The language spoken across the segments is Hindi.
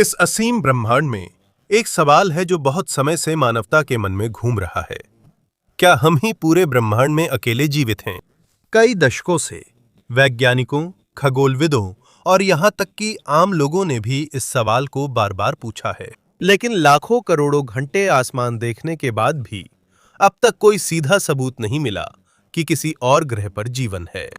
इस असीम ब्रह्मांड में एक सवाल है जो बहुत समय से मानवता के मन में घूम रहा है। क्या हम ही पूरे ब्रह्मांड में अकेले जीवित हैं? कई दशकों से वैज्ञानिकों, खगोलविदों और यहां तक कि आम लोगों ने भी इस सवाल को बार बार पूछा है, लेकिन लाखों करोड़ों घंटे आसमान देखने के बाद भी अब तक कोई सीधा सबूत नहीं मिला कि किसी और ग्रह पर जीवन है।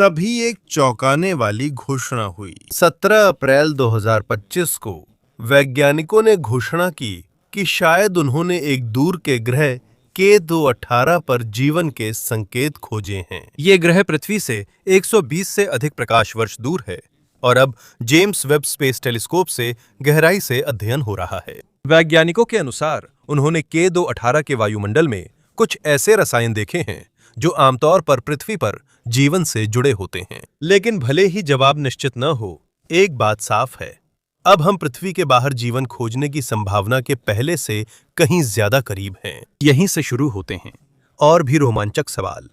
तभी एक चौंकाने वाली घोषणा हुई। 17 अप्रैल 2025 को वैज्ञानिकों ने घोषणा की कि शायद उन्होंने एक दूर के ग्रह K2-18 पर जीवन के संकेत खोजे हैं। ये ग्रह पृथ्वी से 120 से अधिक प्रकाश वर्ष दूर है और अब जेम्स वेब स्पेस टेलीस्कोप से गहराई से अध्ययन हो रहा है। वैज्ञानिकों के अनुसार उन्होंने K2-18 के वायुमंडल में कुछ ऐसे रसायन देखे हैं जो आमतौर पर पृथ्वी पर जीवन से जुड़े होते हैं। लेकिन भले ही जवाब निश्चित न हो, एक बात साफ है, अब हम पृथ्वी के बाहर जीवन खोजने की संभावना के पहले से कहीं ज्यादा करीब हैं। यहीं से शुरू होते हैं और भी रोमांचक सवाल।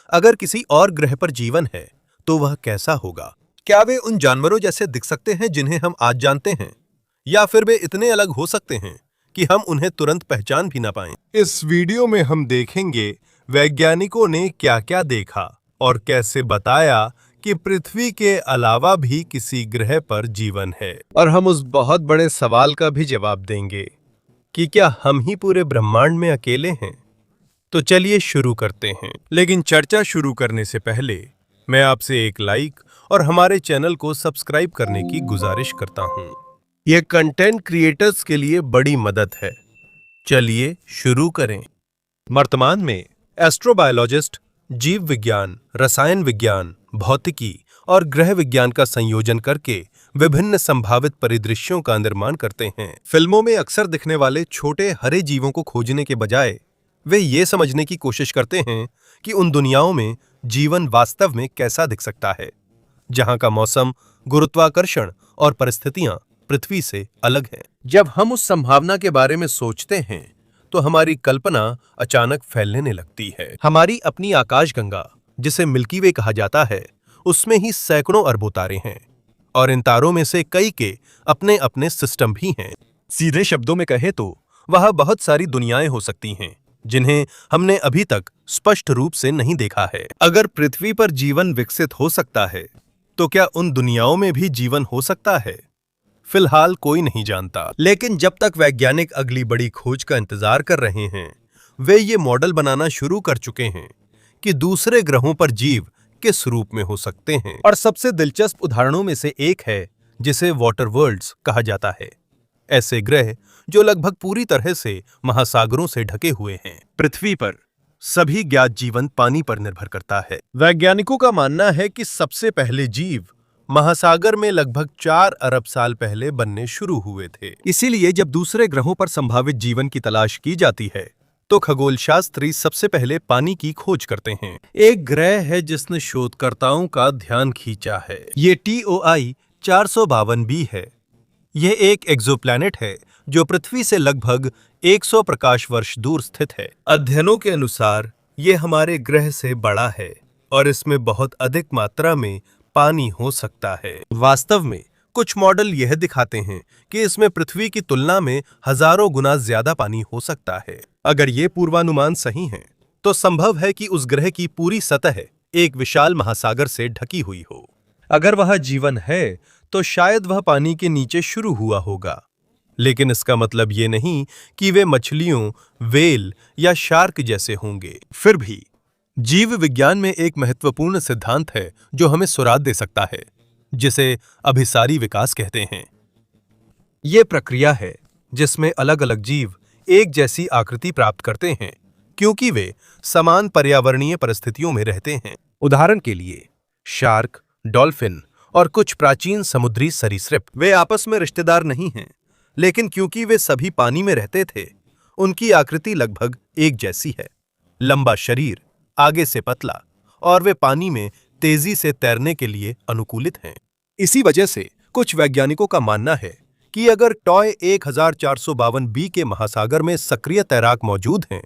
अगर किसी और ग्रह पर जीवन है तो वह कैसा होगा? क्या वे उन जानवरों जैसे दिख सकते हैं जिन्हें हम आज जानते हैं, या फिर वे इतने अलग हो सकते हैं कि हम उन्हें तुरंत पहचान भी ना पाएं? इस वीडियो में हम देखेंगे वैज्ञानिकों ने क्या-क्या देखा और कैसे बताया कि पृथ्वी के अलावा भी किसी ग्रह पर जीवन है। और हम उस बहुत बड़े सवाल का भी जवाब देंगे कि क्या हम ही पूरे ब्रह्मांड में अकेले हैं? तो चलिए शुरू करते हैं। लेकिन चर्चा शुरू करने से पहले मैं आपसे एक लाइक और हमारे चैनल को सब्सक्राइब करने की गुजारिश करता हूं। यह कंटेंट क्रिएटर्स के लिए बड़ी मदद है। चलिए शुरू करें। वर्तमान में एस्ट्रोबायोलॉजिस्ट जीव विज्ञान, रसायन विज्ञान, भौतिकी और ग्रह विज्ञान का संयोजन करके विभिन्न संभावित परिदृश्यों का निर्माण करते हैं। फिल्मों में अक्सर दिखने वाले छोटे हरे जीवों को खोजने के बजाय वे ये समझने की कोशिश करते हैं कि उन दुनियाओं में जीवन वास्तव में कैसा दिख सकता है, जहां का मौसम, गुरुत्वाकर्षण और परिस्थितियां पृथ्वी से अलग हैं। जब हम उस संभावना के बारे में सोचते हैं तो हमारी कल्पना अचानक फैलने लगती है। हमारी अपनी आकाशगंगा, जिसे मिल्की वे कहा जाता है, उसमें ही सैकड़ों अरबों तारे हैं और इन तारों में से कई के अपने अपने सिस्टम भी हैं। सीधे शब्दों में कहें तो वह बहुत सारी दुनियाएं हो सकती हैं जिन्हें हमने अभी तक स्पष्ट रूप से नहीं देखा है। अगर पृथ्वी पर जीवन विकसित हो सकता है तो क्या उन दुनियाओं में भी जीवन हो सकता है? फिलहाल कोई नहीं जानता, लेकिन जब तक वैज्ञानिक अगली बड़ी खोज का इंतजार कर रहे हैं, वे ये मॉडल बनाना शुरू कर चुके हैं कि दूसरे ग्रहों पर जीव किस रूप में हो सकते हैं। और सबसे दिलचस्प उदाहरणों में से एक है जिसे वाटर वर्ल्ड्स कहा जाता है। ऐसे ग्रह जो लगभग पूरी तरह से महासागरों से ढके हुए हैं। पृथ्वी पर सभी ज्ञात जीवन पानी पर निर्भर करता है। वैज्ञानिकों का मानना है कि सबसे पहले जीव महासागर में लगभग 4 अरब साल पहले बनने शुरू हुए थे। इसीलिए जब दूसरे ग्रहों पर संभावित जीवन की तलाश की जाती है तो खगोलशास्त्री सबसे पहले पानी की खोज करते हैं। एक ग्रह है जिसने शोधकर्ताओं का ध्यान खींचा है। ये TOI 452b है। यह एक एक्सोप्लैनेट है जो पृथ्वी से लगभग 100 प्रकाश वर्ष दूर स्थित है। अध्ययनों के अनुसार यह हमारे ग्रह से बड़ा है और इसमें बहुत अधिक मात्रा में पानी हो सकता है। वास्तव में कुछ मॉडल यह दिखाते हैं कि इसमें पृथ्वी की तुलना में हजारों गुना ज्यादा पानी हो सकता है। अगर ये पूर्वानुमान सही हैं, तो संभव है कि उस ग्रह की पूरी सतह एक विशाल महासागर से ढकी हुई हो। अगर वह जीवन है तो शायद वह पानी के नीचे शुरू हुआ होगा, लेकिन इसका मतलब ये नहीं कि वे मछलियों, व्हेल या शार्क जैसे होंगे। फिर भी जीव विज्ञान में एक महत्वपूर्ण सिद्धांत है जो हमें सुराग दे सकता है, जिसे अभिसारी विकास कहते हैं। यह प्रक्रिया है जिसमें अलग-अलग जीव एक जैसी आकृति प्राप्त करते हैं क्योंकि वे समान पर्यावरणीय परिस्थितियों में रहते हैं। उदाहरण के लिए शार्क, डॉल्फिन और कुछ प्राचीन समुद्री सरीसृप, वे आपस में रिश्तेदार नहीं हैं, लेकिन क्योंकि वे सभी पानी में रहते थे, उनकी आकृति लगभग एक जैसी है। लंबा शरीर, आगे से पतला, और वे पानी में तेजी से तैरने के लिए अनुकूलित हैं। इसी वजह से कुछ वैज्ञानिकों का मानना है कि अगर टॉय 1452b के महासागर में सक्रिय तैराक मौजूद हैं,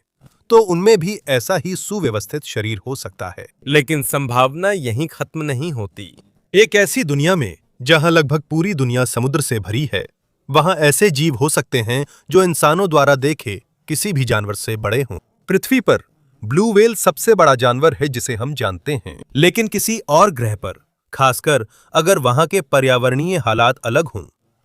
तो उनमें भी ऐसा ही सुव्यवस्थित शरीर हो सकता है। लेकिन संभावना यहीं खत्म नहीं होती। एक ऐसी दुनिया में जहां लगभग पूरी दुनिया समुद्र से भरी है, वहां ऐसे जीव हो सकते हैं जो इंसानों द्वारा देखे किसी भी जानवर से बड़े हों। पृथ्वी पर ब्लू व्हेल सबसे बड़ा जानवर है जिसे हम जानते हैं, लेकिन किसी और ग्रह पर, खासकर अगर वहां के पर्यावरणीय हालात अलग हों,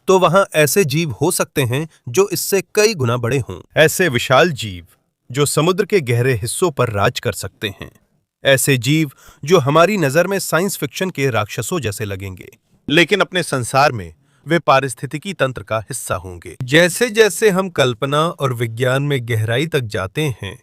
तो वहां ऐसे जीव हो सकते हैं जो इससे कई गुना बड़े हों। ऐसे विशाल जीव जो समुद्र के गहरे हिस्सों पर राज कर सकते हैं। ऐसे जीव जो हमारी नजर में साइंस फिक्शन के राक्षसों जैसे लगेंगे, लेकिन अपने संसार में वे पारिस्थितिकी तंत्र का हिस्सा होंगे। जैसे जैसे हम कल्पना और विज्ञान में गहराई तक जाते हैं,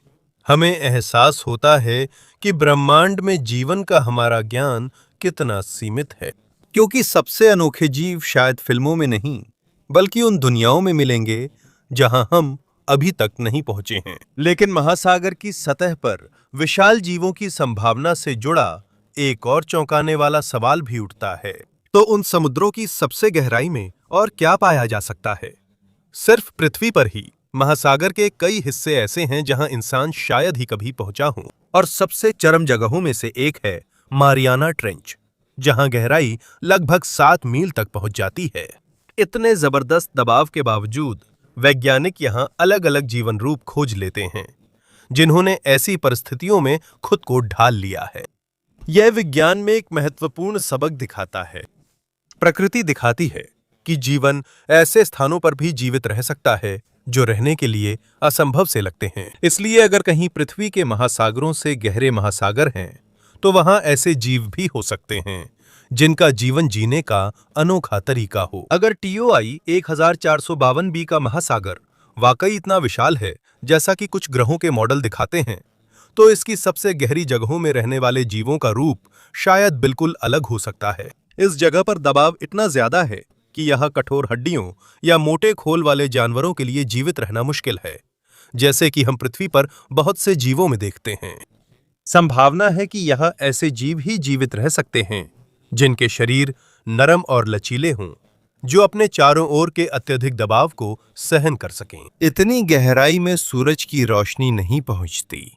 हमें एहसास होता है कि ब्रह्मांड में जीवन का हमारा ज्ञान कितना सीमित है, क्योंकि सबसे अनोखे जीव शायद फिल्मों में नहीं, बल्कि उन दुनियाओं में मिलेंगे जहां हम अभी तक नहीं पहुंचे हैं। लेकिन महासागर की सतह पर विशाल जीवों की संभावना से जुड़ा एक और चौंकाने वाला सवाल भी उठता है। तो उन समुद्रों की सबसे गहराई में और क्या पाया जा सकता है? सिर्फ पृथ्वी पर ही महासागर के कई हिस्से ऐसे हैं जहां इंसान शायद ही कभी पहुंचा हो, और सबसे चरम जगहों में से एक है मारियाना ट्रेंच, जहां गहराई लगभग 7 मील तक पहुंच जाती है। इतने जबरदस्त दबाव के बावजूद वैज्ञानिक यहां अलग अलग जीवन रूप खोज लेते हैं, जिन्होंने ऐसी परिस्थितियों में खुद को ढाल लिया है। यह विज्ञान में एक महत्वपूर्ण सबक दिखाता है। प्रकृति दिखाती है कि जीवन ऐसे स्थानों पर भी जीवित रह सकता है जो रहने के लिए असंभव से लगते हैं। इसलिए अगर कहीं पृथ्वी के महासागरों से गहरे महासागर हैं, तो वहां ऐसे जीव भी हो सकते हैं जिनका जीवन जीने का अनोखा तरीका हो। अगर TOI 1452 b का महासागर वाकई इतना विशाल है जैसा कि कुछ ग्रहों के मॉडल दिखाते हैं, तो इसकी सबसे गहरी जगहों में रहने वाले जीवों का रूप शायद बिल्कुल अलग हो सकता है। इस जगह पर दबाव इतना ज्यादा है कि यहाँ कठोर हड्डियों या मोटे खोल वाले जानवरों के लिए जीवित रहना मुश्किल है, जैसे कि हम पृथ्वी पर बहुत से जीवों में देखते हैं। संभावना है कि यहाँ ऐसे जीव ही जीवित रह सकते हैं जिनके शरीर नरम और लचीले हों, जो अपने चारों ओर के अत्यधिक दबाव को सहन कर सकें। इतनी गहराई में सूरज की रोशनी नहीं पहुंचती,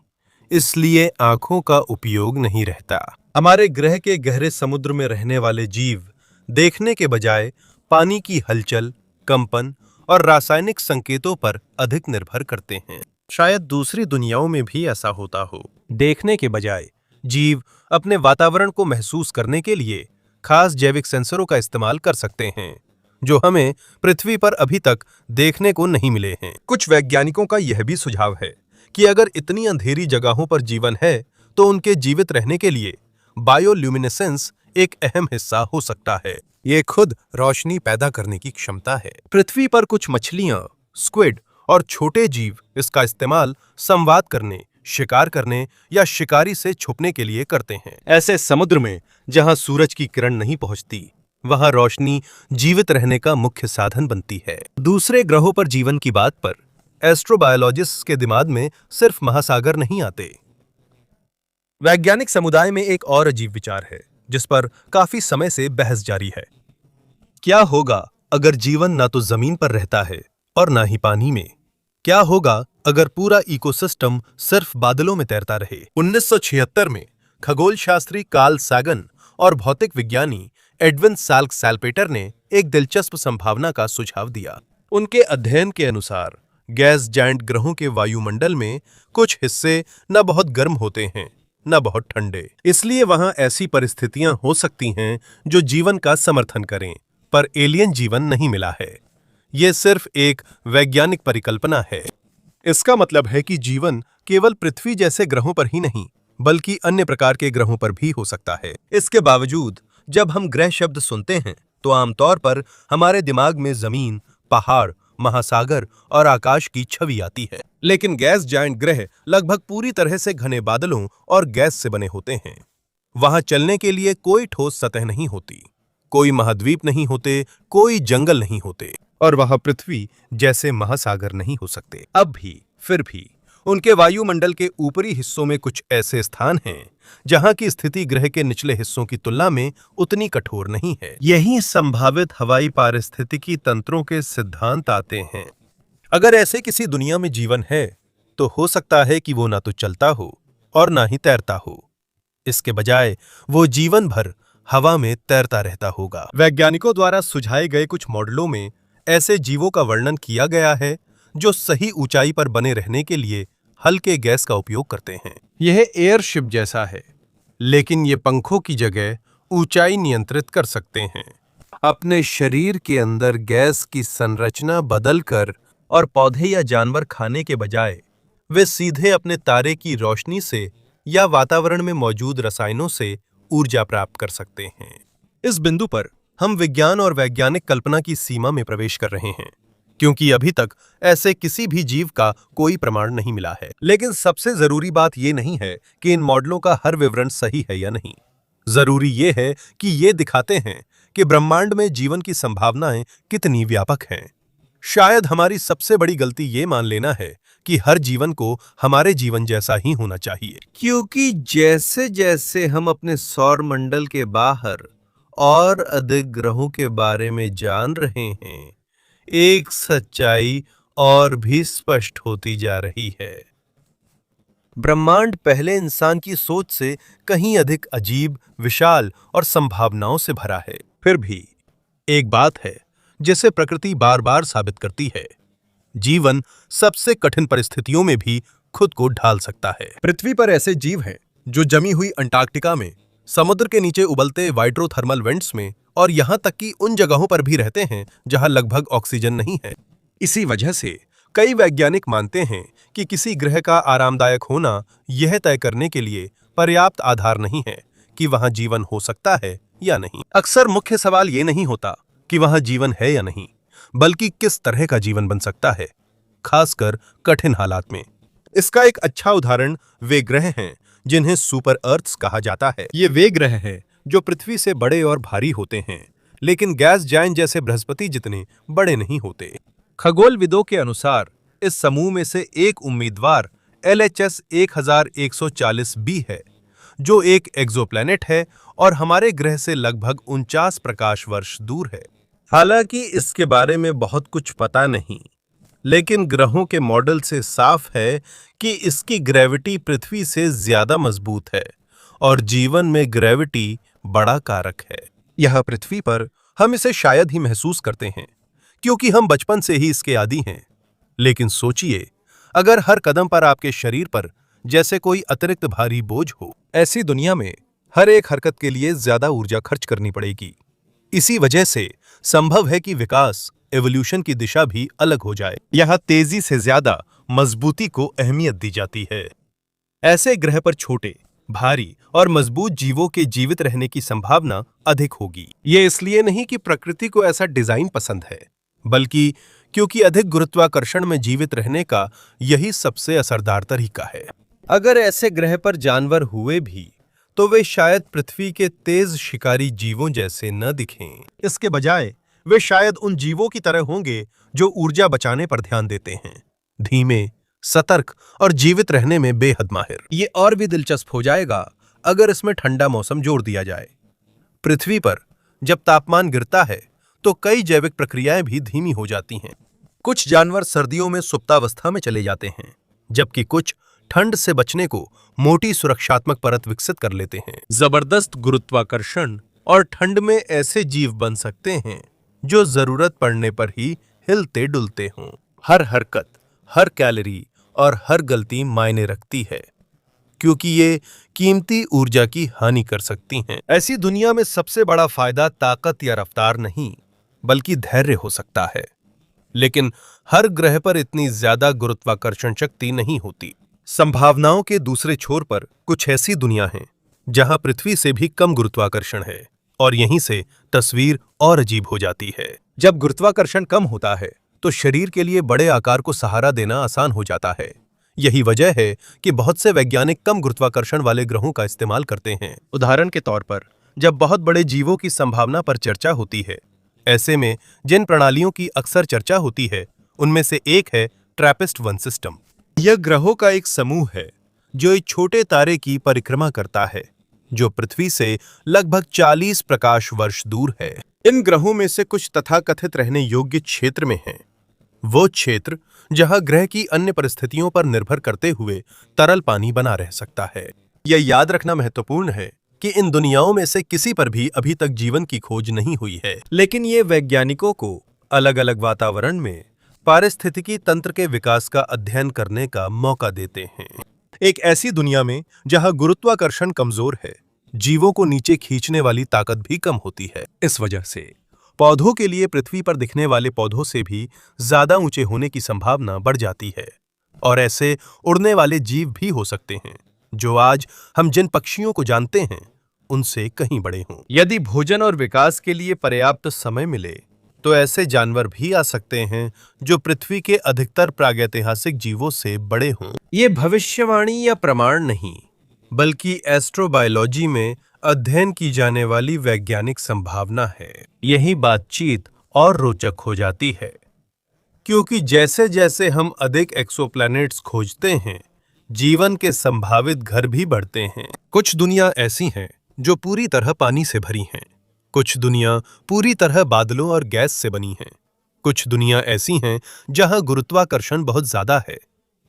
इसलिए आंखों का उपयोग नहीं रहता। हमारे ग्रह के गहरे समुद्र में रहने वाले जीव देखने के बजाय पानी की हलचल, कंपन और रासायनिक संकेतों पर अधिक निर्भर करते हैं। शायद दूसरी दुनियाओं में भी ऐसा होता हो। देखने के बजाय जीव अपने वातावरण को महसूस करने के लिए खास जैविक सेंसरों का इस्तेमाल कर सकते हैं, जो हमें पृथ्वी पर अभी तक देखने को नहीं मिले हैं। कुछ वैज्ञानिकों का यह भी सुझाव है कि अगर इतनी अंधेरी जगहों पर जीवन है, तो उनके जीवित रहने के लिए बायोल्यूमिनेसेंस एक अहम हिस्सा हो सकता है। ये खुद रोशनी पैदा करने की क्षमता है। पृथ्वी पर कुछ मछलियां, स्क्विड और छोटे जीव इसका इस्तेमाल संवाद करने, शिकार करने या शिकारी से छुपने के लिए करते हैं। ऐसे समुद्र में जहां सूरज की किरण नहीं पहुंचती, वहां रोशनी जीवित रहने का मुख्य साधन बनती है। दूसरे ग्रहों पर जीवन की बात पर एस्ट्रोबायोलॉजिस्ट्स के दिमाग में सिर्फ महासागर नहीं आते। वैज्ञानिक समुदाय में एक और अजीब विचार है जिस पर काफी समय से बहस जारी है। क्या होगा अगर जीवन ना तो जमीन पर रहता है और ना ही पानी में? क्या होगा अगर पूरा इकोसिस्टम सिर्फ बादलों में तैरता रहे? 1976 में खगोल शास्त्री कार्ल सैगन और भौतिक विज्ञानी एडविन साल्क सैल्पेटर ने एक दिलचस्प संभावना का सुझाव दिया। उनके अध्ययन के अनुसार गैस जायंट ग्रहों के वायुमंडल में कुछ हिस्से न बहुत गर्म होते हैं, न बहुत ठंडे। इसलिए वहां ऐसी परिस्थितियां हो सकती हैं जो जीवन का समर्थन करें, पर एलियन जीवन नहीं मिला है। यह सिर्फ एक वैज्ञानिक परिकल्पना है। इसका मतलब है कि जीवन केवल पृथ्वी जैसे ग्रहों पर ही नहीं, बल्कि अन्य प्रकार के ग्रहों पर भी हो सकता है। इसके बावजूद जब हम ग्रह शब्द सुनते हैं, तो आमतौर पर हमारे दिमाग में जमीन, पहाड़, महासागर और आकाश की छवि आती है। लेकिन गैस जायंट ग्रह लगभग पूरी तरह से घने बादलों और गैस से बने होते हैं। वहां चलने के लिए कोई ठोस सतह नहीं होती, कोई महाद्वीप नहीं होते, कोई जंगल नहीं होते, और वहां पृथ्वी जैसे महासागर नहीं हो सकते। अब भी, फिर भी उनके वायुमंडल के ऊपरी हिस्सों में कुछ ऐसे स्थान हैं जहां की स्थिति ग्रह के निचले हिस्सों की तुलना में उतनी कठोर नहीं है। यही संभावित हवाई पारिस्थितिकी तंत्रों के सिद्धांत आते हैं। अगर ऐसे किसी दुनिया में जीवन है, तो हो सकता है कि वो ना तो चलता हो और ना ही तैरता हो। इसके बजाय वो जीवन भर हवा में तैरता रहता होगा। वैज्ञानिकों द्वारा सुझाए गए कुछ मॉडलों में ऐसे जीवों का वर्णन किया गया है जो सही ऊंचाई पर बने रहने के लिए हल्के गैस का उपयोग करते हैं। यह एयरशिप जैसा है, लेकिन ये पंखों की जगह ऊंचाई नियंत्रित कर सकते हैं। अपने शरीर के अंदर गैस की संरचना बदलकर और पौधे या जानवर खाने के बजाय वे सीधे अपने तारे की रोशनी से या वातावरण में मौजूद रसायनों से ऊर्जा प्राप्त कर सकते हैं। इस बिंदु पर हम विज्ञान और वैज्ञानिक कल्पना की सीमा में प्रवेश कर रहे हैं, क्योंकि अभी तक ऐसे किसी भी जीव का कोई प्रमाण नहीं मिला है। लेकिन सबसे जरूरी बात यह नहीं है कि इन मॉडलों का हर विवरण सही है या नहीं। जरूरी यह है कि ये दिखाते हैं कि ब्रह्मांड में जीवन की संभावनाएं कितनी व्यापक हैं। शायद हमारी सबसे बड़ी गलती ये मान लेना है कि हर जीवन को हमारे जीवन जैसा ही होना चाहिए, क्योंकि जैसे जैसे हम अपने सौर मंडल के बाहर और अधिक ग्रहों के बारे में जान रहे हैं, एक सच्चाई और भी स्पष्ट होती जा रही है। ब्रह्मांड पहले इंसान की सोच से कहीं अधिक अजीब, विशाल और संभावनाओं से भरा है। फिर भी एक बात है जिसे प्रकृति बार बार साबित करती है, जीवन सबसे कठिन परिस्थितियों में भी खुद को ढाल सकता है। पृथ्वी पर ऐसे जीव हैं जो जमी हुई अंटार्कटिका में, समुद्र के नीचे उबलते वाइट्रोथर्मल वेंट्स में और यहां तक कि उन जगहों पर भी रहते हैं जहां लगभग ऑक्सीजन नहीं है। इसी वजह से कई वैज्ञानिक मानते हैं कि किसी ग्रह का आरामदायक होना यह तय करने के लिए पर्याप्त आधार नहीं है कि वहां जीवन हो सकता है या नहीं। अक्सर मुख्य सवाल ये नहीं होता कि वहां जीवन है या नहीं, बल्कि किस तरह का जीवन बन सकता है, खासकर कठिन हालात में। इसका एक अच्छा उदाहरण वे ग्रह हैं जिन्हें सुपर अर्थ्स कहा जाता है। ये वे ग्रह हैं जो पृथ्वी से बड़े और भारी होते हैं, लेकिन गैस जायंट जैसे बृहस्पति जितने बड़े नहीं होते। खगोलविदों के अनुसार इस समूह में से एक उम्मीदवार LHS 1140b है, जो एक एक्सोप्लैनेट है और हमारे ग्रह से लगभग 49 प्रकाश वर्ष दूर है। हालांकि इसके बारे में बहुत कुछ पता नहीं, लेकिन ग्रहों के मॉडल से साफ है कि इसकी ग्रेविटी पृथ्वी से ज्यादा मजबूत है और जीवन में ग्रेविटी बड़ा कारक है। यह पृथ्वी पर हम इसे शायद ही महसूस करते हैं, क्योंकि हम बचपन से ही इसके आदी हैं। लेकिन सोचिए, अगर हर कदम पर आपके शरीर पर जैसे कोई अतिरिक्त भारी बोझ हो, ऐसी दुनिया में हर एक हरकत के लिए ज्यादा ऊर्जा खर्च करनी पड़ेगी। इसी वजह से संभव है कि विकास, एवोल्यूशन की दिशा भी अलग हो जाए। यह तेजी से ज्यादा मजबूती को अहमियत दी जाती है। ऐसे ग्रह पर छोटे, भारी और मजबूत जीवों के जीवित रहने की संभावना अधिक होगी। ये इसलिए नहीं कि प्रकृति को ऐसा डिजाइन पसंद है, बल्कि क्योंकि अधिक गुरुत्वाकर्षण में जीवित रहने का यही सबसे असरदार तरीका है। अगर ऐसे ग्रह पर जानवर हुए भी, तो वे शायद पृथ्वी के तेज शिकारी जीवों जैसे न दिखें। इसके बजाय वे शायद उन जीवों की तरह होंगे जो ऊर्जा बचाने पर ध्यान देते हैं, धीमे, सतर्क और जीवित रहने में बेहद माहिर। ये और भी दिलचस्प हो जाएगा अगर इसमें ठंडा मौसम जोड़ दिया जाए। पृथ्वी पर जब तापमान गिरता है तो कई जैविक प्रक्रियाएं भी धीमी हो जाती हैं। कुछ जानवर सर्दियों में सुप्तावस्था में चले जाते हैं, जबकि कुछ ठंड से बचने को मोटी सुरक्षात्मक परत विकसित कर लेते हैं। जबरदस्त गुरुत्वाकर्षण और ठंड में ऐसे जीव बन सकते हैं जो जरूरत पड़ने पर ही हिलते डुलते हों। हर हरकत, हर कैलोरी और हर गलती मायने रखती है, क्योंकि ये कीमती ऊर्जा की हानि कर सकती हैं। ऐसी दुनिया में सबसे बड़ा फायदा ताकत या रफ्तार नहीं, बल्कि धैर्य हो सकता है। लेकिन हर ग्रह पर इतनी ज्यादा गुरुत्वाकर्षण शक्ति नहीं होती। संभावनाओं के दूसरे छोर पर कुछ ऐसी दुनिया हैं जहां पृथ्वी से भी कम गुरुत्वाकर्षण है, और यहीं से तस्वीर और अजीब हो जाती है। जब गुरुत्वाकर्षण कम होता है तो शरीर के लिए बड़े आकार को सहारा देना आसान हो जाता है। यही वजह है कि बहुत से वैज्ञानिक कम गुरुत्वाकर्षण वाले ग्रहों का इस्तेमाल करते हैं। उदाहरण के तौर पर, जब बहुत बड़े जीवों की संभावना पर चर्चा होती है, ऐसे में जिन प्रणालियों की अक्सर चर्चा होती है, उनमें से एक है ट्रैपिस्ट-1 सिस्टम। यह ग्रहों का एक समूह है जो एक छोटे तारे की परिक्रमा करता है, जो पृथ्वी से लगभग 40 प्रकाश वर्ष दूर है। इन ग्रहों में से कुछ तथाकथित रहने योग्य क्षेत्र में हैं। वो क्षेत्र जहां ग्रह की अन्य परिस्थितियों पर निर्भर करते हुए तरल पानी बना रह सकता है। यह याद रखना महत्वपूर्ण है कि इन दुनियाओं में से किसी पर भी अभी तक जीवन की खोज नहीं हुई है, लेकिन ये वैज्ञानिकों को अलग अलग वातावरण में पारिस्थितिकी तंत्र के विकास का अध्ययन करने का मौका देते हैं। एक ऐसी दुनिया में जहां गुरुत्वाकर्षण कमजोर है, जीवों को नीचे खींचने वाली ताकत भी कम होती है। इस वजह से पौधों के लिए पृथ्वी पर दिखने वाले पौधों से भी ज्यादा ऊंचे होने की संभावना बढ़ जाती है और ऐसे उड़ने वाले जीव भी हो सकते हैं जो आज हम जिन पक्षियों को जानते हैं उनसे कहीं बड़े हों। यदि भोजन और विकास के लिए पर्याप्त समय मिले तो ऐसे जानवर भी आ सकते हैं जो पृथ्वी के अधिकतर प्रागैतिहासिक जीवों से बड़े हों। ये भविष्यवाणी या प्रमाण नहीं, बल्कि एस्ट्रोबायोलॉजी में अध्ययन की जाने वाली वैज्ञानिक संभावना है। यही बातचीत और रोचक हो जाती है, क्योंकि जैसे जैसे हम अधिक एक्सोप्लैनेट्स खोजते हैं, जीवन के संभावित घर भी बढ़ते हैं। कुछ दुनिया ऐसी हैं जो पूरी तरह पानी से भरी हैं, कुछ दुनिया पूरी तरह बादलों और गैस से बनी हैं, कुछ दुनिया ऐसी हैं जहां गुरुत्वाकर्षण बहुत ज्यादा है,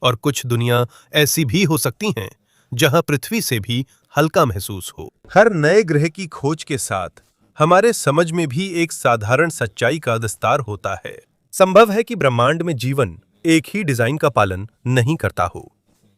और कुछ दुनिया ऐसी भी हो सकती हैं जहां पृथ्वी से भी हल्का महसूस हो। हर नए ग्रह की खोज के साथ हमारे समझ में भी एक साधारण सच्चाई का विस्तार होता है। संभव है कि ब्रह्मांड में जीवन एक ही डिजाइन का पालन नहीं करता हो।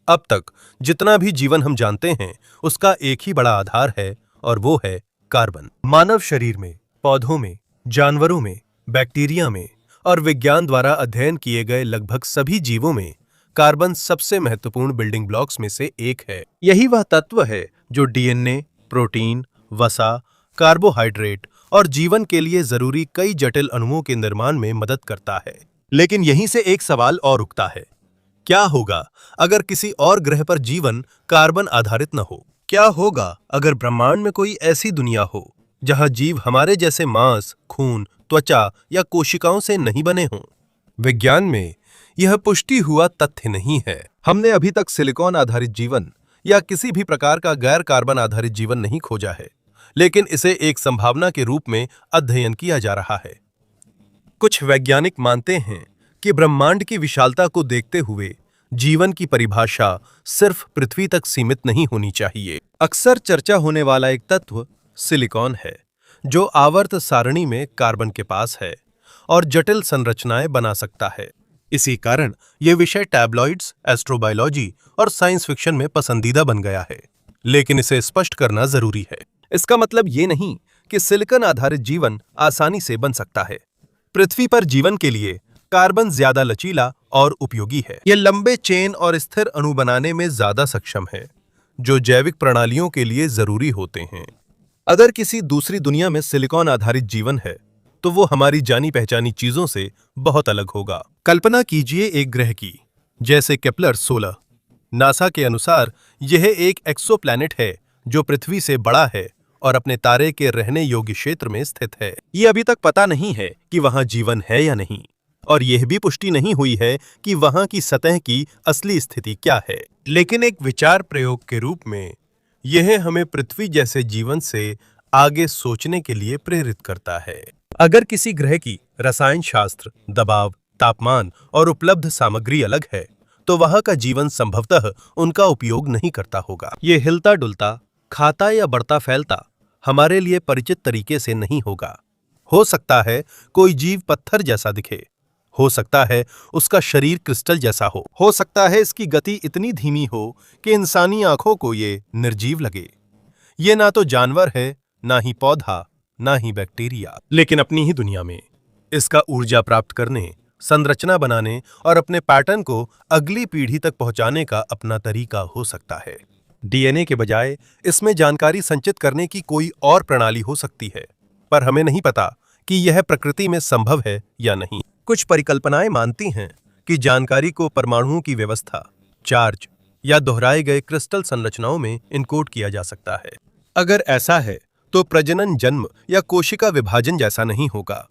अब तक जितना भी जीवन हम जानते हैं उसका एक ही बड़ा आधार है और वो है कार्बन। मानव शरीर में, पौधों में, जानवरों में, बैक्टीरिया में और विज्ञान द्वारा अध्ययन किए गए लगभग सभी जीवों में कार्बन सबसे महत्वपूर्ण बिल्डिंग ब्लॉक्स में से एक है। यही वह तत्व है जो डीएनए, प्रोटीन, वसा, कार्बोहाइड्रेट और जीवन के लिए जरूरी कई जटिल अणुओं के निर्माण में मदद करता है। लेकिन यहीं से एक सवाल और उठता है, क्या होगा अगर किसी और ग्रह पर जीवन कार्बन आधारित न हो? क्या होगा अगर ब्रह्मांड में कोई ऐसी दुनिया हो जहां जीव हमारे जैसे मांस, खून, त्वचा या कोशिकाओं से नहीं बने हों? विज्ञान में यह पुष्टि हुआ तथ्य नहीं है। हमने अभी तक सिलिकॉन आधारित जीवन या किसी भी प्रकार का गैर कार्बन आधारित जीवन नहीं खोजा है, लेकिन इसे एक संभावना के रूप में अध्ययन किया जा रहा है। कुछ वैज्ञानिक मानते हैं कि ब्रह्मांड की विशालता को देखते हुए जीवन की परिभाषा सिर्फ पृथ्वी तक सीमित नहीं होनी चाहिए। अक्सर चर्चा होने वाला एक तत्व सिलिकॉन है, जो आवर्त सारणी में कार्बन के पास है और जटिल संरचनाएं बना सकता है। इसी कारण यह विषय टैबलॉइड्स, एस्ट्रोबायोलॉजी और साइंस फिक्शन में पसंदीदा बन गया है। लेकिन इसे स्पष्ट करना जरूरी है। इसका मतलब ये नहीं कि सिलिकॉन आधारित जीवन आसानी से बन सकता है। पृथ्वी पर जीवन के लिए कार्बन ज्यादा लचीला और उपयोगी है। यह लंबे चेन और स्थिर अणु बनाने में ज्यादा सक्षम है, जो जैविक प्रणालियों के लिए जरूरी होते हैं। अगर किसी दूसरी दुनिया में सिलिकॉन आधारित जीवन है, तो वो हमारी जानी पहचानी चीजों से बहुत अलग होगा। कल्पना कीजिए एक ग्रह की, जैसे केपलर 16। नासा के अनुसार यह एक एक्सोप्लैनेट है जो पृथ्वी से बड़ा है और अपने तारे के रहने योग्य क्षेत्र में स्थित है। ये अभी तक पता नहीं है कि वहां जीवन है या नहीं, और यह भी पुष्टि नहीं हुई है कि वहां की सतह की असली स्थिति क्या है। लेकिन एक विचार प्रयोग के रूप में यह हमें पृथ्वी जैसे जीवन से आगे सोचने के लिए प्रेरित करता है। अगर किसी ग्रह की रसायन शास्त्र, दबाव, तापमान और उपलब्ध सामग्री अलग है, तो वहां का जीवन संभवतः उनका उपयोग नहीं करता होगा। ये हिलता डुलता, खाता या बढ़ता फैलता हमारे लिए परिचित तरीके से नहीं होगा। हो सकता है कोई जीव पत्थर जैसा दिखे, हो सकता है उसका शरीर क्रिस्टल जैसा हो सकता है इसकी गति इतनी धीमी हो कि इंसानी आंखों को ये निर्जीव लगे। ये ना तो जानवर है, ना ही पौधा, ना ही बैक्टीरिया, लेकिन अपनी ही दुनिया में इसका ऊर्जा प्राप्त करने, संरचना बनाने और अपने पैटर्न को अगली पीढ़ी तक पहुंचाने का अपना तरीका हो सकता है। डीएनए के बजाय इसमें जानकारी संचित करने की कोई और प्रणाली हो सकती है, पर हमें नहीं पता कि यह प्रकृति में संभव है या नहीं। कुछ परिकल्पनाएं मानती हैं कि जानकारी को परमाणुओं की व्यवस्था, चार्ज या दोहराए गए क्रिस्टल संरचनाओं में इनकोड किया जा सकता है। अगर ऐसा है तो प्रजनन जन्म या कोशिका विभाजन जैसा नहीं होगा।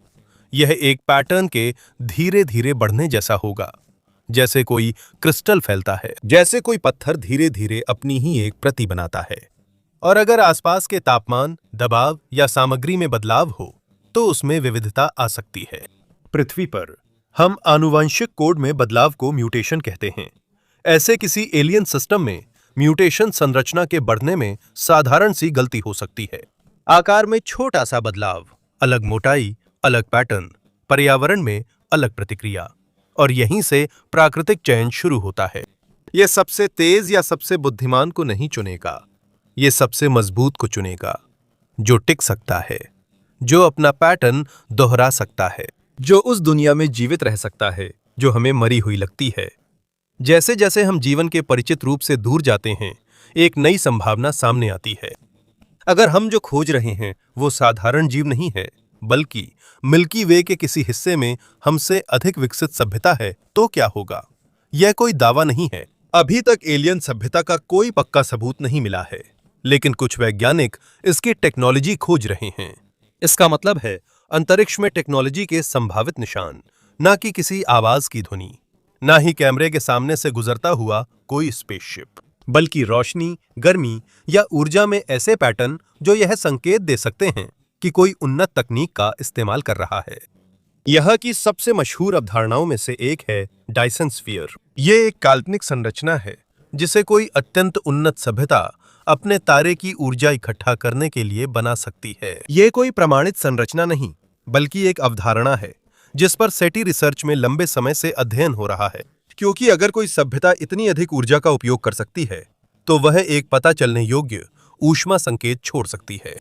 यह एक पैटर्न के धीरे धीरे बढ़ने जैसा होगा, जैसे कोई क्रिस्टल फैलता है, जैसे कोई पत्थर धीरे धीरे अपनी ही एक प्रति बनाता है। और अगर आसपास के तापमान, दबाव या सामग्री में बदलाव हो तो उसमें विविधता आ सकती है। पृथ्वी पर हम आनुवंशिक कोड में बदलाव को म्यूटेशन कहते हैं। ऐसे किसी एलियन सिस्टम में म्यूटेशन संरचना के बढ़ने में साधारण सी गलती हो सकती है। आकार में छोटा सा बदलाव, अलग मोटाई, अलग पैटर्न, पर्यावरण में अलग प्रतिक्रिया, और यहीं से प्राकृतिक चयन शुरू होता है। यह सबसे तेज या सबसे बुद्धिमान को नहीं चुनेगा, यह सबसे मजबूत को चुनेगा, जो टिक सकता है, जो अपना पैटर्न दोहरा सकता है, जो उस दुनिया में जीवित रह सकता है जो हमें मरी हुई लगती है। जैसे जैसे हम जीवन के परिचित रूप से दूर जाते हैं, एक नई संभावना सामने आती है। अगर हम जो खोज रहे हैं वो साधारण जीव नहीं है, बल्कि मिल्की वे के किसी हिस्से में हमसे अधिक विकसित सभ्यता है, तो क्या होगा? यह कोई दावा नहीं है। अभी तक एलियन सभ्यता का कोई पक्का सबूत नहीं मिला है, लेकिन कुछ वैज्ञानिक इसकी टेक्नोलॉजी खोज रहे हैं। इसका मतलब है अंतरिक्ष में टेक्नोलॉजी के संभावित निशान, ना कि किसी आवाज की ध्वनि, ना ही कैमरे के सामने से गुजरता हुआ कोई स्पेसशिप, बल्कि रोशनी, गर्मी या ऊर्जा में ऐसे पैटर्न जो यह संकेत दे सकते हैं कि कोई उन्नत तकनीक का इस्तेमाल कर रहा है। यह की सबसे मशहूर अवधारणाओं में से एक है डायसन स्फीयर। यह एक काल्पनिक संरचना है जिसे कोई अत्यंत उन्नत सभ्यता अपने तारे की ऊर्जा इकट्ठा करने के लिए बना सकती है। यह कोई प्रमाणित संरचना नहीं, बल्कि एक अवधारणा है जिस पर सेटी रिसर्च में लंबे समय से अध्ययन हो रहा है। क्योंकि अगर कोई सभ्यता इतनी अधिक ऊर्जा का उपयोग कर सकती है, तो वह एक पता चलने योग्य ऊष्मा संकेत छोड़ सकती है।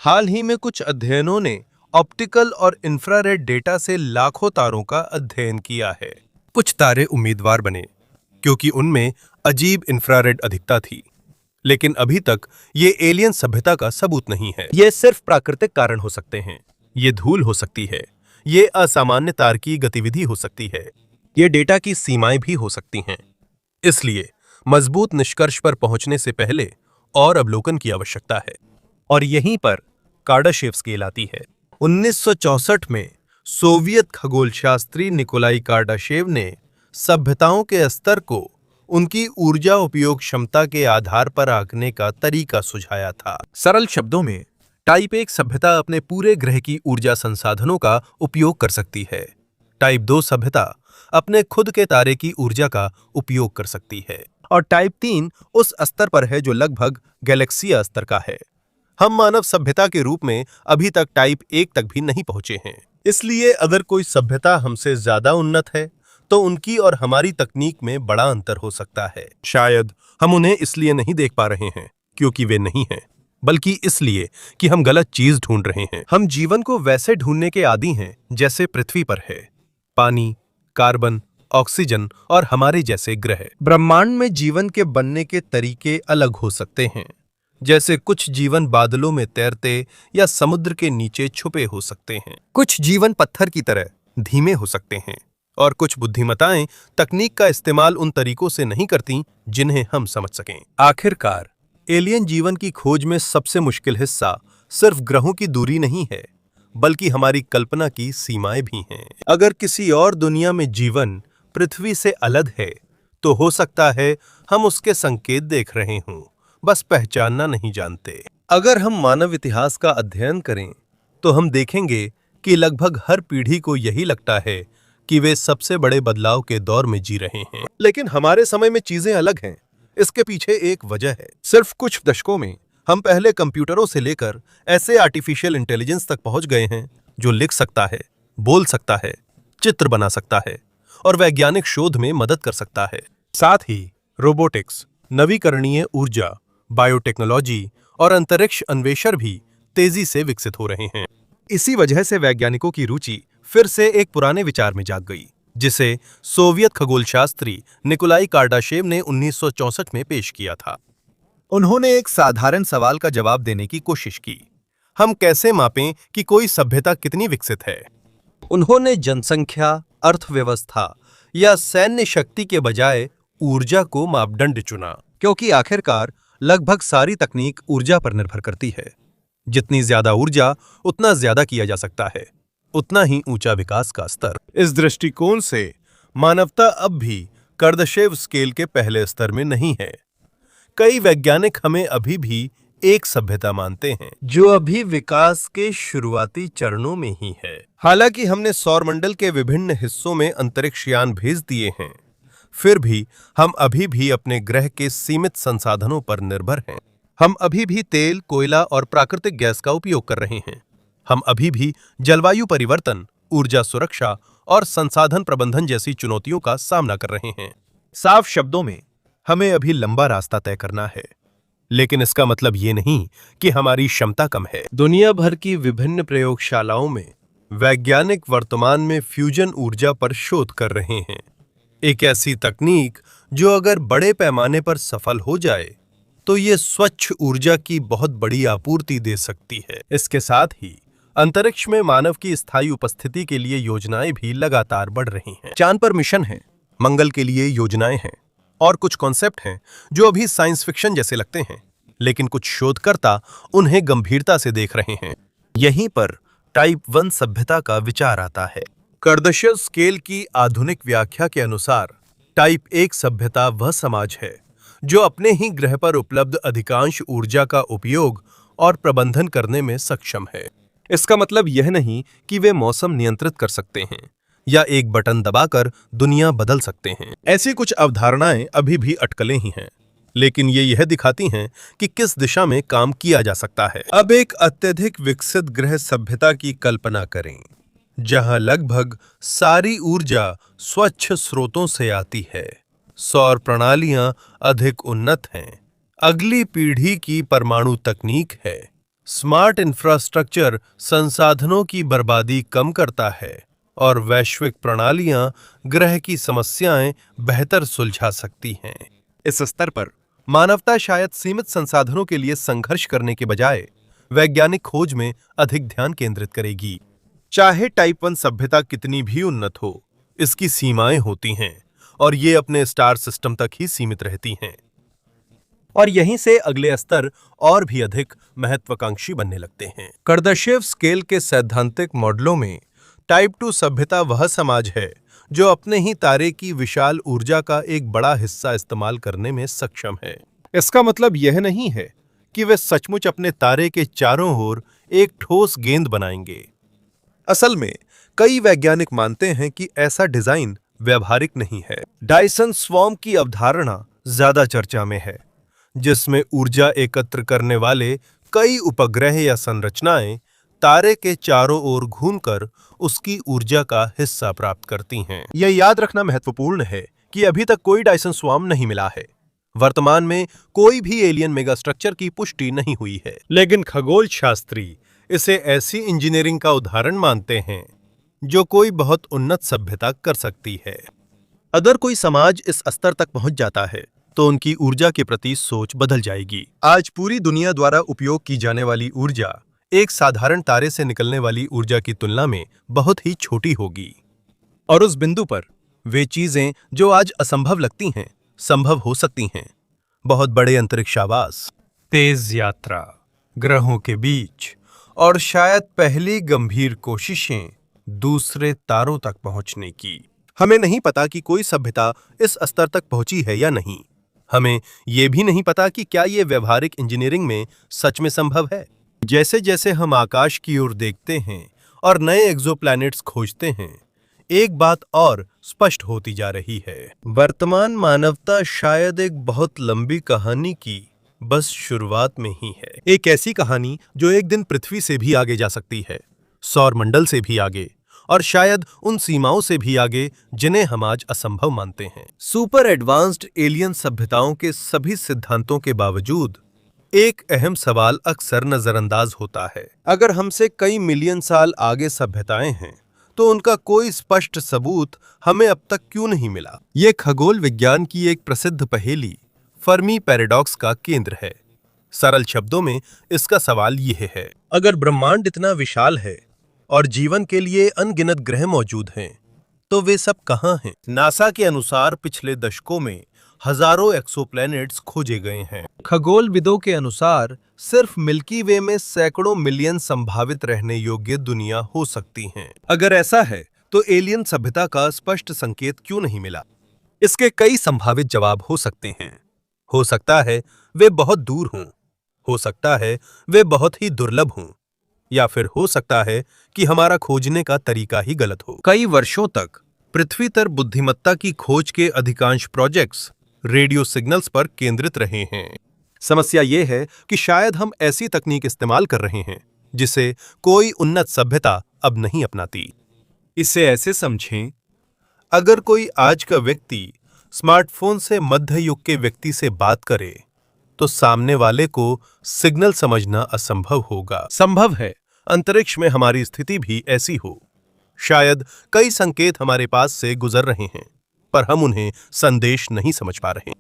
हाल ही में कुछ अध्ययनों ने ऑप्टिकल और इंफ्रारेड डेटा से लाखों तारों का अध्ययन किया है। कुछ तारे उम्मीदवार बने क्योंकि उनमें अजीब इंफ्रारेड अधिकता थी, लेकिन अभी तक ये एलियन सभ्यता का सबूत नहीं है। ये सिर्फ प्राकृतिक कारण हो सकते हैं, ये धूल हो सकती है, ये असामान्य तारकीय गतिविधि हो सकती है, ये डेटा की सीमाएं भी हो सकती हैं। इसलिए मजबूत निष्कर्ष पर पहुंचने से पहले और अवलोकन की आवश्यकता है, और यहीं पर कार्डाशेव स्केल आती है। 1964 में सोवियत खगोलशास्त्री निकोलाई कार्डाशेव ने सभ्यताओं के स्तर को उनकी ऊर्जा उपयोग क्षमता के आधार पर आंकने का तरीका सुझाया था। सरल शब्दों में, टाइप 1 सभ्यता अपने पूरे ग्रह की ऊर्जा संसाधनों का उपयोग कर सकती है। टाइप 2 सभ्यता अपने खुद के तारे की ऊर्जा का उपयोग कर सकती है, और टाइप 3 उस स्तर पर है जो लगभग गैलेक्सीय स्तर का है। हम मानव सभ्यता के रूप में अभी तक टाइप 1 तक भी नहीं पहुंचे हैं। इसलिए अगर कोई सभ्यता हमसे ज्यादा उन्नत है, तो उनकी और हमारी तकनीक में बड़ा अंतर हो सकता है। शायद हम उन्हें इसलिए नहीं देख पा रहे हैं क्योंकि वे नहीं हैं, बल्कि इसलिए कि हम गलत चीज ढूंढ रहे हैं। हम जीवन को वैसे ढूंढने के आदी हैं जैसे पृथ्वी पर है, पानी, कार्बन, ऑक्सीजन और हमारे जैसे ग्रह। ब्रह्मांड में जीवन के बनने के तरीके अलग हो सकते हैं, जैसे कुछ जीवन बादलों में तैरते या समुद्र के नीचे छुपे हो सकते हैं। कुछ जीवन पत्थर की तरह धीमे हो सकते हैं, और कुछ बुद्धिमत्ताएं तकनीक का इस्तेमाल उन तरीकों से नहीं करती जिन्हें हम समझ सकें। आखिरकार एलियन जीवन की खोज में सबसे मुश्किल हिस्सा सिर्फ ग्रहों की दूरी नहीं है, बल्कि हमारी कल्पना की सीमाएं भी हैं। अगर किसी और दुनिया में जीवन पृथ्वी से अलग है, तो हो सकता है हम उसके संकेत देख रहे हों, बस पहचानना नहीं जानते। अगर हम मानव इतिहास का अध्ययन करें, तो हम देखेंगे कि लगभग हर पीढ़ी को यही लगता है कि वे सबसे बड़े बदलाव के दौर में जी रहे हैं। लेकिन हमारे समय में चीजें अलग हैं। इसके पीछे एक वजह है। सिर्फ कुछ दशकों में हम पहले कंप्यूटरों से लेकर ऐसे आर्टिफिशियल इंटेलिजेंस तक पहुंच गए हैं जो लिख सकता है, बोल सकता है, चित्र बना सकता है और वैज्ञानिक शोध में मदद कर सकता है। साथ ही रोबोटिक्स, नवीकरणीय ऊर्जा, बायोटेक्नोलॉजी और अंतरिक्ष अन्वेषण भी तेजी से विकसित हो रहे हैं। इसी वजह से वैज्ञानिकों की रुचि फिर से एक पुराने विचार में जाग गई, जिसे सोवियत खगोलशास्त्री निकोलाई कार्डाशेव ने 1964 में पेश किया था। उन्होंने एक साधारण सवाल का जवाब देने की कोशिश की, हम कैसे मापें कि कोई सभ्यता कितनी विकसित है? उन्होंने जनसंख्या, अर्थव्यवस्था या सैन्य शक्ति के बजाय ऊर्जा को मापदंड चुना, क्योंकि आखिरकार लगभग सारी तकनीक ऊर्जा पर निर्भर करती है। जितनी ज्यादा ऊर्जा, उतना ज्यादा किया जा सकता है, उतना ही ऊंचा विकास का स्तर। इस दृष्टिकोण से मानवता अब भी कार्डाशेव स्केल के पहले स्तर में नहीं है। कई वैज्ञानिक हमें अभी भी एक सभ्यता मानते हैं जो अभी विकास के शुरुआती चरणों में ही है। हालांकि हमने सौरमंडल के विभिन्न हिस्सों में अंतरिक्ष यान भेज दिए हैं, फिर भी हम अभी भी अपने ग्रह के सीमित संसाधनों पर निर्भर हैं। हम अभी भी तेल, कोयला और प्राकृतिक गैस का उपयोग कर रहे हैं। हम अभी भी जलवायु परिवर्तन ऊर्जा सुरक्षा और संसाधन प्रबंधन जैसी चुनौतियों का सामना कर रहे हैं। साफ शब्दों में, हमें अभी लंबा रास्ता तय करना है, लेकिन इसका मतलब ये नहीं कि हमारी क्षमता कम है। दुनिया भर की विभिन्न प्रयोगशालाओं में वैज्ञानिक वर्तमान में फ्यूजन ऊर्जा पर शोध कर रहे हैं। एक ऐसी तकनीक जो अगर बड़े पैमाने पर सफल हो जाए तो ये स्वच्छ ऊर्जा की बहुत बड़ी आपूर्ति दे सकती है। इसके साथ ही अंतरिक्ष में मानव की स्थायी उपस्थिति के लिए योजनाएं भी लगातार बढ़ रही हैं। चांद पर मिशन है, मंगल के लिए योजनाएं हैं और कुछ कॉन्सेप्ट हैं जो अभी साइंस फिक्शन जैसे लगते हैं, लेकिन कुछ शोधकर्ता उन्हें गंभीरता से देख रहे हैं। यहीं पर टाइप 1 सभ्यता का विचार आता है। कार्दाशियन स्केल की आधुनिक व्याख्या के अनुसार टाइप 1 सभ्यता वह समाज है जो अपने ही ग्रह पर उपलब्ध अधिकांश ऊर्जा का उपयोग और प्रबंधन करने में सक्षम है। इसका मतलब यह नहीं कि वे मौसम नियंत्रित कर सकते हैं या एक बटन दबाकर दुनिया बदल सकते हैं। ऐसी कुछ अवधारणाएं अभी भी अटकलें ही हैं, लेकिन ये यह दिखाती हैं कि किस दिशा में काम किया जा सकता है। अब एक अत्यधिक विकसित ग्रह सभ्यता की कल्पना करें, जहां लगभग सारी ऊर्जा स्वच्छ स्रोतों से आती है। सौर प्रणालियां अधिक उन्नत हैं, अगली पीढ़ी की परमाणु तकनीक है, स्मार्ट इंफ्रास्ट्रक्चर संसाधनों की बर्बादी कम करता है और वैश्विक प्रणालियां ग्रह की समस्याएं बेहतर सुलझा सकती हैं। इस स्तर पर मानवता शायद सीमित संसाधनों के लिए संघर्ष करने के बजाय वैज्ञानिक खोज में अधिक ध्यान केंद्रित करेगी। चाहे टाइप 1 सभ्यता कितनी भी उन्नत हो, इसकी सीमाएं होती हैं और ये अपने स्टार सिस्टम तक ही सीमित रहती हैं, और यहीं से अगले स्तर और भी अधिक महत्वाकांक्षी बनने लगते हैं। कार्दाशियन स्केल के सैद्धांतिक मॉडलों में टाइप 2 सभ्यता वह समाज है जो अपने ही तारे की विशाल ऊर्जा का एक बड़ा हिस्सा इस्तेमाल करने में सक्षम है। इसका मतलब यह नहीं है कि वे सचमुच अपने तारे के चारों ओर एक ठोस गेंद बनाएंगे। असल में कई वैज्ञानिक मानते हैं कि ऐसा डिजाइन व्यवहारिक नहीं है। डायसन स्वॉर्म की अवधारणा ज्यादा चर्चा में है, जिसमें ऊर्जा एकत्र करने वाले कई उपग्रह या संरचनाएं तारे के चारों ओर घूमकर उसकी ऊर्जा का हिस्सा प्राप्त करती हैं। यह याद रखना महत्वपूर्ण है कि अभी तक कोई डायसन स्वॉर्म नहीं मिला है। वर्तमान में कोई भी एलियन मेगास्ट्रक्चर की पुष्टि नहीं हुई है, लेकिन खगोल शास्त्री इसे ऐसी इंजीनियरिंग का उदाहरण मानते हैं जो कोई बहुत उन्नत सभ्यता कर सकती है। अगर कोई समाज इस स्तर तक पहुंच जाता है तो उनकी ऊर्जा के प्रति सोच बदल जाएगी। आज पूरी दुनिया द्वारा उपयोग की जाने वाली ऊर्जा एक साधारण तारे से निकलने वाली ऊर्जा की तुलना में बहुत ही छोटी होगी, और उस बिंदु पर वे चीजें जो आज असंभव लगती हैं संभव हो सकती हैं। बहुत बड़े अंतरिक्ष आवास, तेज यात्रा, ग्रहों के बीच, और शायद पहली गंभीर कोशिशें दूसरे तारों तक पहुंचने की। हमें नहीं पता कि कोई सभ्यता इस स्तर तक पहुंची है या नहीं। हमें यह भी नहीं पता कि क्या यह व्यवहारिक इंजीनियरिंग में सच में संभव है। जैसे जैसे हम आकाश की ओर देखते हैं और नए एक्सोप्लैनेट्स खोजते हैं, एक बात और स्पष्ट होती जा रही है। वर्तमान मानवता शायद एक बहुत लंबी कहानी की बस शुरुआत में ही है। एक ऐसी कहानी जो एक दिन पृथ्वी से भी आगे जा सकती है, सौर मंडल से भी आगे, और शायद उन सीमाओं से भी आगे जिन्हें हम आज असंभव मानते हैं। सुपर एडवांस्ड एलियन सभ्यताओं के सभी सिद्धांतों के बावजूद एक अहम सवाल अक्सर नजरअंदाज होता है। अगर हमसे कई मिलियन साल आगे सभ्यताएं हैं तो उनका कोई स्पष्ट सबूत हमें अब तक क्यों नहीं मिला? ये खगोल विज्ञान की एक प्रसिद्ध पहेली फर्मी पैराडॉक्स का केंद्र है। सरल शब्दों में इसका सवाल यह है, अगर ब्रह्मांड इतना विशाल है और जीवन के लिए अनगिनत ग्रह मौजूद हैं, तो वे सब कहाँ हैं? नासा के अनुसार पिछले दशकों में हजारों एक्सोप्लैनेट्स खोजे गए हैं। खगोलविदों के अनुसार सिर्फ मिल्की वे में सैकड़ों मिलियन संभावित रहने योग्य दुनिया हो सकती हैं। अगर ऐसा है तो एलियन सभ्यता का स्पष्ट संकेत क्यों नहीं मिला? इसके कई संभावित जवाब हो सकते हैं। हो सकता है वे बहुत दूर हों, हो सकता है वे बहुत ही दुर्लभ हों, या फिर हो सकता है कि हमारा खोजने का तरीका ही गलत हो। कई वर्षों तक पृथ्वी पर बुद्धिमत्ता की खोज के अधिकांश प्रोजेक्ट्स रेडियो सिग्नल्स पर केंद्रित रहे हैं। समस्या यह है कि शायद हम ऐसी तकनीक इस्तेमाल कर रहे हैं जिसे कोई उन्नत सभ्यता अब नहीं अपनाती। इसे ऐसे समझें, अगर कोई आज का व्यक्ति स्मार्टफोन से मध्य युग के व्यक्ति से बात करे तो सामने वाले को सिग्नल समझना असंभव होगा। संभव है अंतरिक्ष में हमारी स्थिति भी ऐसी हो। शायद कई संकेत हमारे पास से गुजर रहे हैं, पर हम उन्हें संदेश नहीं समझ पा रहे।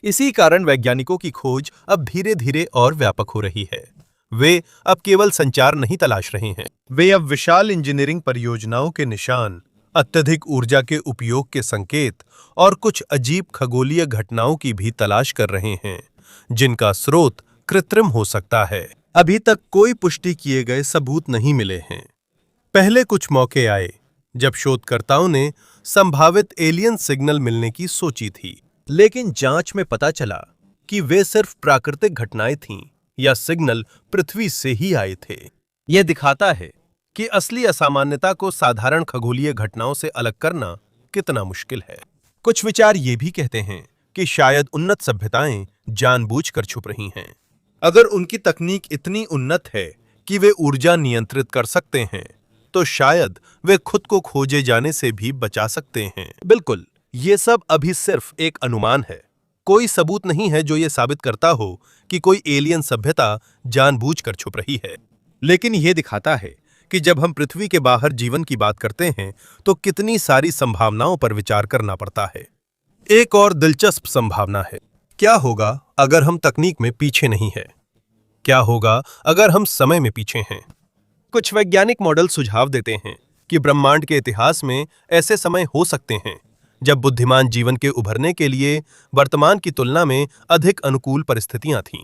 इसी कारण वैज्ञानिकों की खोज अब धीरे धीरे और व्यापक हो रही है। वे अब केवल संचार नहीं तलाश रहे हैं, वे अब विशाल इंजीनियरिंग परियोजनाओं के निशान, अत्यधिक ऊर्जा के उपयोग के संकेत और कुछ अजीब खगोलीय घटनाओं की भी तलाश कर रहे हैं, जिनका स्रोत कृत्रिम हो सकता है। अभी तक कोई पुष्टि किए गए सबूत नहीं मिले हैं। पहले कुछ मौके आए जब शोधकर्ताओं ने संभावित एलियन सिग्नल मिलने की सोची थी, लेकिन जांच में पता चला कि वे सिर्फ प्राकृतिक घटनाएं थीं या सिग्नल पृथ्वी से ही आए थे। यह दिखाता है कि असली असामान्यता को साधारण खगोलीय घटनाओं से अलग करना कितना मुश्किल है। कुछ विचार ये भी कहते हैं कि शायद उन्नत सभ्यताएं जानबूझकर छुप रही हैं। अगर उनकी तकनीक इतनी उन्नत है कि वे ऊर्जा नियंत्रित कर सकते हैं, तो शायद वे खुद को खोजे जाने से भी बचा सकते हैं। बिल्कुल, ये सब अभी सिर्फ एक अनुमान है। कोई सबूत नहीं है जो ये साबित करता हो कि कोई एलियन सभ्यता जानबूझकर छुप रही है। लेकिन यह दिखाता है कि जब हम पृथ्वी के बाहर जीवन की बात करते हैं तो कितनी सारी संभावनाओं पर विचार करना पड़ता है। एक और दिलचस्प संभावना है, क्या होगा अगर हम तकनीक में पीछे नहीं हैं? क्या होगा अगर हम समय में पीछे हैं? कुछ वैज्ञानिक मॉडल सुझाव देते हैं कि ब्रह्मांड के इतिहास में ऐसे समय हो सकते हैं जब बुद्धिमान जीवन के उभरने के लिए वर्तमान की तुलना में अधिक अनुकूल परिस्थितियां थीं।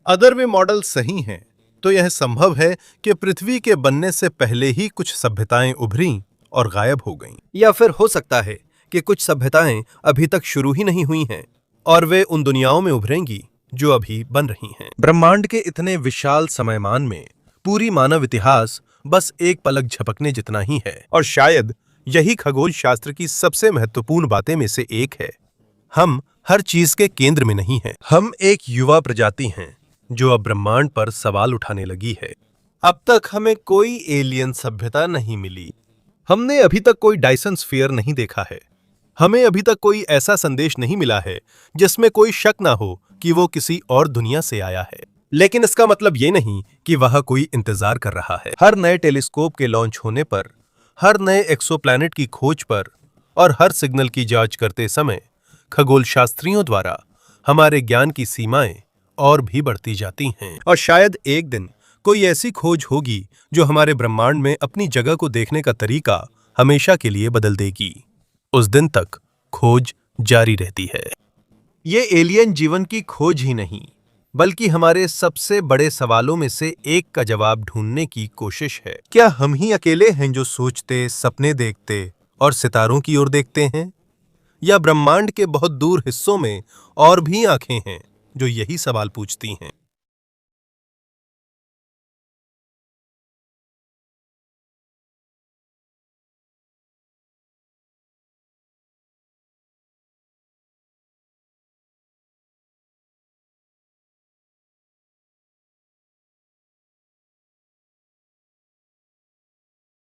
अगर वे मॉडल सही हैं, तो यह संभव है कि पृथ्वी के बनने से पहले ही कुछ सभ्यताएं उभरीं और गायब हो गईं। या फिर हो सकता है कि कुछ सभ्यताएं अभी तक शुरू ही नहीं हुई हैं और वे उन दुनियाओं में उभरेंगी जो अभी बन रही हैं। ब्रह्मांड के इतने विशाल समयमान में पूरी मानव इतिहास बस एक पलक झपकने जितना ही है, और शायद यही खगोल शास्त्र की सबसे महत्वपूर्ण बातें में से एक है। हम हर चीज के केंद्र में नहीं हैं। हम एक युवा प्रजाति हैं जो अब ब्रह्मांड पर सवाल उठाने लगी है। अब तक हमें कोई एलियन सभ्यता नहीं मिली। हमने अभी तक कोई डायसन स्फीयर नहीं देखा है। हमें अभी तक कोई ऐसा संदेश नहीं मिला है जिसमें कोई शक ना हो कि वो किसी और दुनिया से आया है। लेकिन इसका मतलब ये नहीं कि वह कोई इंतजार कर रहा है। हर नए टेलीस्कोप के लॉन्च होने पर, हर नए एक्सोप्लैनेट की खोज पर और हर सिग्नल की जांच करते समय खगोल शास्त्रियों द्वारा हमारे ज्ञान की सीमाएं और भी बढ़ती जाती हैं। और शायद एक दिन कोई ऐसी खोज होगी जो हमारे ब्रह्मांड में अपनी जगह को देखने का तरीका हमेशा के लिए बदल देगी। उस दिन तक खोज जारी रहती है। ये एलियन जीवन की खोज ही नहीं, बल्कि हमारे सबसे बड़े सवालों में से एक का जवाब ढूंढने की कोशिश है। क्या हम ही अकेले हैं जो सोचते, सपने देखते और सितारों की ओर देखते हैं, या ब्रह्मांड के बहुत दूर हिस्सों में और भी आंखें हैं जो यही सवाल पूछती हैं?